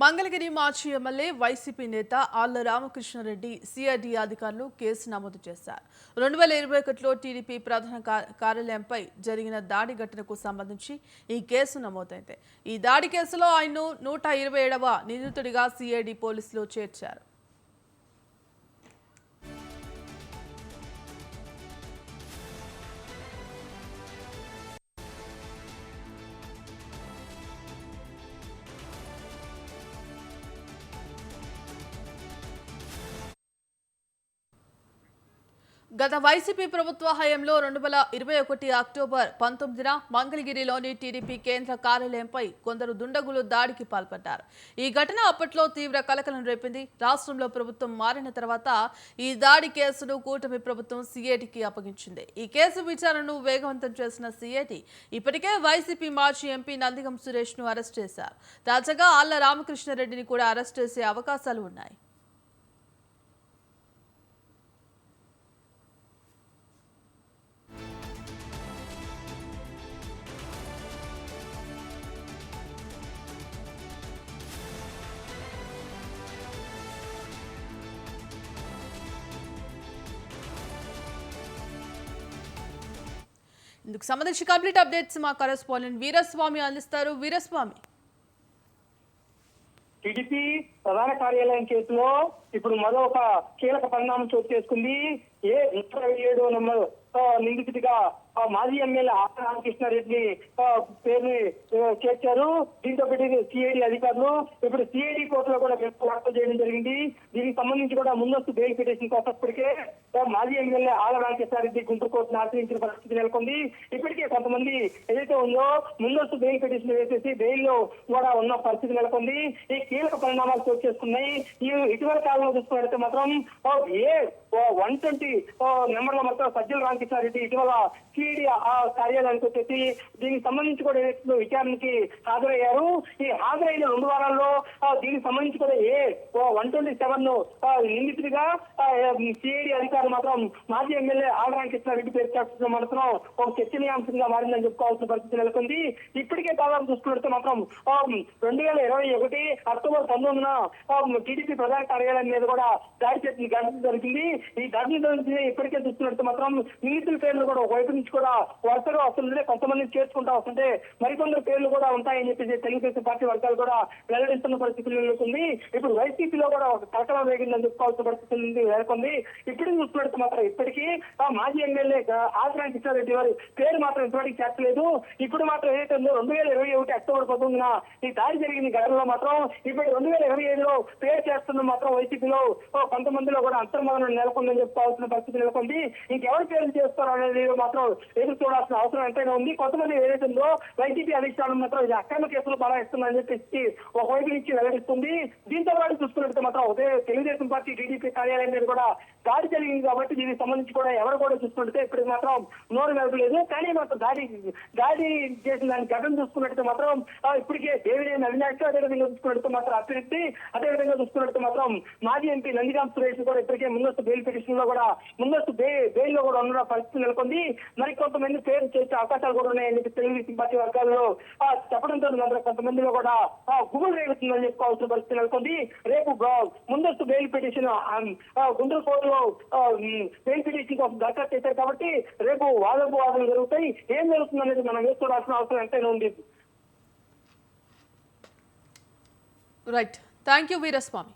మంగళగిరి మాజీ MLA YCP నేత Alla Ramakrishna Reddy CID అధికారులు కేసు నమోదు చేశారు. 2021లో టీడీపీ ప్రధాన కార్యాలయంపై జరిగిన దాడి ఘటనకు సంబంధించి ఈ కేసు నమోదైంది. ఈ దాడి కేసులో ఆయన్ను 127వ నిందితుడిగా సిఐడి పోలీసులు చేర్చారు. గత వైసీపీ ప్రభుత్వ హయాంలో 2021 అక్టోబర్ 19న మంగళగిరిలోని టీడీపీ కేంద్ర కార్యాలయంపై కొందరు దుండగులు దాడికి పాల్పడ్డారు. ఈ ఘటన అప్పట్లో తీవ్ర కలకలం రేపింది. రాష్ట్రంలో ప్రభుత్వం మారిన తర్వాత ఈ దాడి కేసును కూటమి ప్రభుత్వం సిఐడికి అప్పగించింది. ఈ కేసు విచారణను వేగవంతం చేసిన సిఐడి ఇప్పటికే వైసీపీ మాజీ ఎంపీ నందిగం సురేష్ ను అరెస్ట్ చేశారు. తాజాగా ఆళ్ల రామకృష్ణారెడ్డిని కూడా అరెస్ట్ చేసే అవకాశాలు ఉన్నాయి. ఇందుకు సంబంధించి కంప్లీట్ అప్డేట్స్ మా కరెస్పాండెంట్ వీరస్వామి అందిస్తారు. వీరస్వామి, టీడీపీ ప్రధాన కార్యాలయం కేసులో ఇప్పుడు మరొక కీలక పరిణామం చోటు చేసుకుంది. 27 నంబర్ నిందితుడిగా మాజీ ఎమ్మెల్యే ఆళ్ల రామకృష్ణారెడ్డిని పేరుని చేర్చారు. దీంతో పెట్టి సిఐడి అధికారులు ఇప్పుడు సిఐడి కోర్టులో కూడా వ్యాఖ్యలు చేయడం జరిగింది. దీనికి సంబంధించి కూడా ముందస్తు బెయిల్ పిటిషన్ కోసం ఇప్పటికే మాజీ ఎమ్మెల్యే ఆళ్ల రామకృష్ణారెడ్డి గుంటూరు కోర్టును ఆశ్రయించిన పరిస్థితి నెలకొంది. ఇప్పటికే కొంతమంది ఏదైతే ఉందో ముందస్తు బెయిల్ పిటిషన్ వేసేసి బెయిల్లో కూడా ఉన్న పరిస్థితి నెలకొంది. ఈ కీలక పరిణామాలు చోటు చేసుకున్నాయి. ఈ ఇటీవల కాలంలో చూసుకున్నట్లయితే మాత్రం 120 నెంబర్ల మొత్తం సజ్జల రామకృష్ణారెడ్డి ఇటీవల సిఐడి కార్యాలయానికి వచ్చేసి దీనికి సంబంధించి కూడా విచారణకి హాజరయ్యారు. ఈ హాజరైన 2 వారాల్లో దీనికి సంబంధించి కూడా 127 నిందితుడిగా సిఐడి అధికారులు మాత్రం మాజీ ఎమ్మెల్యే ఆళ్ల రామకృష్ణారెడ్డి పేరు చేస్తున్న మాత్రం ఒక చర్చనీయాంశంగా మారిందని చెప్పుకోవాల్సిన పరిస్థితి నెలకొంది. ఇప్పటికే దాదాపు చూసుకుంటే మాత్రం 2021 అక్టోబర్ 19న టీడీపీ ప్రధాన కార్యాలయం మీద కూడా దాడి జరిగింది. ఈ దాడిని ఇప్పటికే చూస్తున్నట్టు మాత్రం నిందితుల పేర్లు కూడా ఒకవైపు నుంచి కూడా వరుసగా వస్తుంటే కొంతమంది చేర్చుకుంటా వస్తుంటే మరికొందరు పేర్లు కూడా ఉంటాయని చెప్పేసి తెలుగుదేశం పార్టీ వర్గాలు కూడా వెల్లడిస్తున్న పరిస్థితులు నెలకొంది. ఇప్పుడు వైసీపీలో కూడా ఒక కలకలం వేగిందని చెప్పుకోవాల్సిన పరిస్థితి నెలకొంది. ఇప్పటికి చూస్తున్నట్టు మాత్రం ఇప్పటికీ మాజీ ఎమ్మెల్యే ఆళ్ల రామకృష్ణారెడ్డి వారి పేరు మాత్రం ఇప్పటికీ చేర్చలేదు. ఇప్పుడు మాత్రం ఏదైతే ఉందో 2021 అక్టోబర్ 19న ఈ దాడి జరిగిన ఘటనలో మాత్రం ఇప్పుడు 2027లో పేరు చేస్తున్న మాత్రం వైసీపీలో కొంతమందిలో కూడా అంతర్మదనం నెలకొందని చెప్పుకోవాల్సిన పరిస్థితి నెలకొంది. ఇంకెవరి పేర్లు చేస్తారో అనేది మాత్రం ఎదురు చూడాల్సిన అవసరం ఎంతైనా ఉంది. కొంతమంది ఏదైతే ఉందో వైసీపీ అధిష్టానం మాత్రం ఇది అక్రమ కేసులు బలాయిస్తుందని చెప్పేసి ఒకవైపు నుంచి వెల్లడిస్తుంది. దీంతో పాటు చూసుకున్నట్టు మాత్రం ఉదయ తెలుగుదేశం పార్టీ టీడీపీ కార్యాలయం మీద కూడా దాడి జరిగింది కాబట్టి దీనికి సంబంధించి కూడా ఎవరు కూడా చూసుకుంటే ఇప్పటికి మాత్రం నోరు వెలపలేదు. కానీ మాత్రం దాడి చేసిన దాని ఘటన చూసుకున్నట్టు మాత్రం ఇప్పటికే దేవినేని అవినాష్ అదేవిధంగా చూసుకున్నట్టు మాత్రం అభ్యర్థి అదేవిధంగా చూసుకున్నట్టు మాత్రం మాజీ ఎంపీ నందిగం సురేష్ కూడా ఇప్పటికే ముందస్తు బెయిల్ పిటిషన్ లో కూడా ముందస్తు బెయిల్ లో కూడా ఉన్న పరిస్థితి నెలకొంది. మరి కొంతమంది పేరు చేసే అవకాశాలు కూడా ఉన్నాయని చెప్పి తెలుగుదేశం పార్టీ వర్గాల్లో చెప్పడంతో కొంతమందిలో కూడా గుబులు రేగుతుందని చెప్పుకోవాల్సిన పరిస్థితి నెలకొంది. రేపు ముందస్తు బెయిల్ పిటిషన్ గుంటూరు కోర్టులో బెయిల్ పిటిషన్ కోసం దరఖాస్తు చేశారు కాబట్టి రేపు వాదోపవాదాలు జరుగుతాయి. ఏం జరుగుతుంది అనేది మనం వేసుకోవాల్సిన అవసరం ఎంతైనా ఉంది. Right, thank you Veeraswamy.